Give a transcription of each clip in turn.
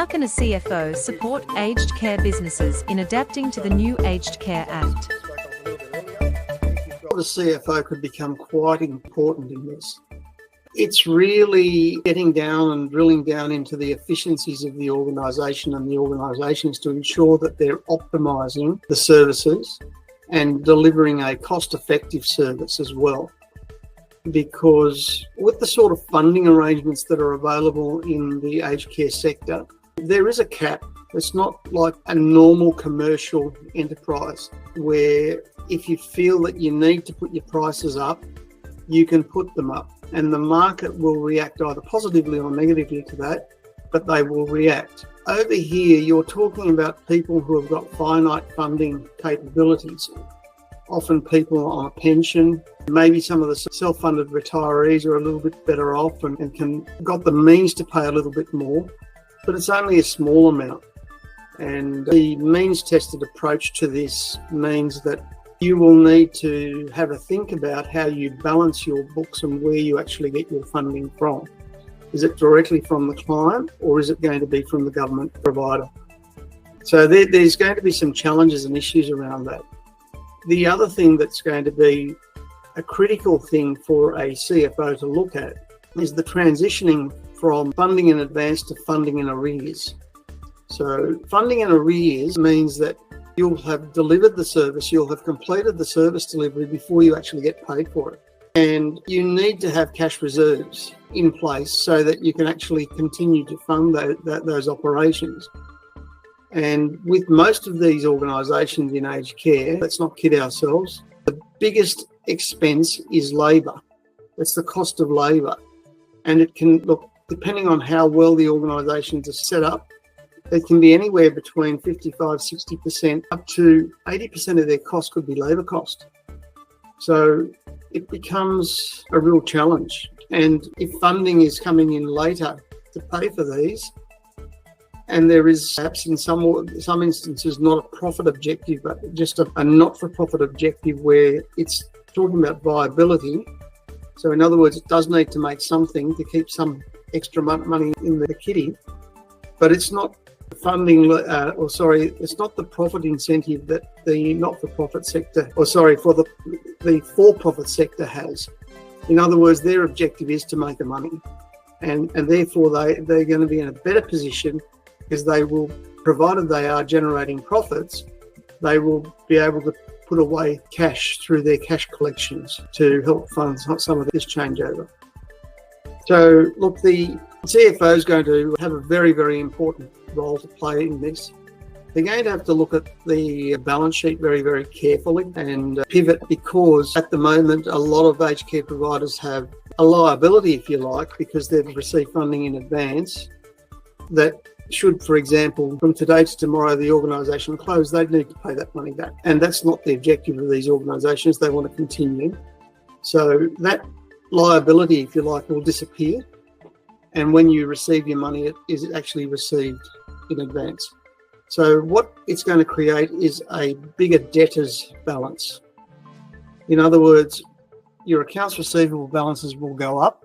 How can a CFO support aged care businesses in adapting to the new Aged Care Act? The CFO could become quite important in this. It's really getting down and drilling down into the efficiencies of the organisation and the organisations to ensure that they're optimising the services and delivering a cost-effective service as well. Because with the sort of funding arrangements that are available in the aged care sector, there is a cap. It's not like a normal commercial enterprise where if you feel that you need to put your prices up, you can put them up. And the market will react either positively or negatively to that, but they will react. Over here, you're talking about people who have got finite funding capabilities. Often people on a pension, maybe some of the self-funded retirees are a little bit better off and can got the means to pay a little bit more, but it's only a small amount. And the means-tested approach to this means that you will need to have a think about how you balance your books and where you actually get your funding from. Is it directly from the client or is it going to be from the government provider? So there's going to be some challenges and issues around that. The other thing that's going to be a critical thing for a CFO to look at is the transitioning from funding in advance to funding in arrears. So funding in arrears means that you'll have delivered the service, you'll have completed the service delivery before you actually get paid for it. And you need to have cash reserves in place so that you can actually continue to fund those operations. And with most of these organisations in aged care, let's not kid ourselves, the biggest expense is labour. It's the cost of labour. And it can, look, depending on how well the organisations are set up, it can be anywhere between 55-60% up to 80% of their cost could be labour cost. So it becomes a real challenge. And if funding is coming in later to pay for these, and there is perhaps in some instances not a profit objective, but just a not-for-profit objective where it's talking about viability. So in other words, it does need to make something to keep some extra money in the kitty, but it's not funding, it's not the profit incentive that the not-for-profit sector, for the for-profit sector has. In other words, their objective is to make the money, and therefore they're going to be in a better position because they will, provided they are generating profits, they will be able to put away cash through their cash collections to help fund some of this changeover. So look, the CFO is going to have a very, very important role to play in this. They're going to have to look at the balance sheet very, very carefully and pivot, because at the moment a lot of aged care providers have a liability, if you like, because they've received funding in advance that should, for example, from today to tomorrow the organisation close, they'd need to pay that money back. And that's not the objective of these organisations. They want to continue. So that liability, if you like, will disappear. And when you receive your money, it is actually received in advance. So what it's going to create is a bigger debtors balance. In other words, your accounts receivable balances will go up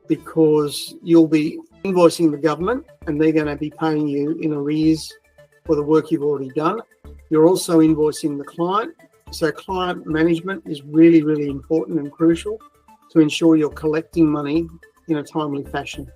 because you'll be invoicing the government and they're going to be paying you in arrears for the work you've already done. You're also invoicing the client. So client management is really, really important and crucial to ensure you're collecting money in a timely fashion.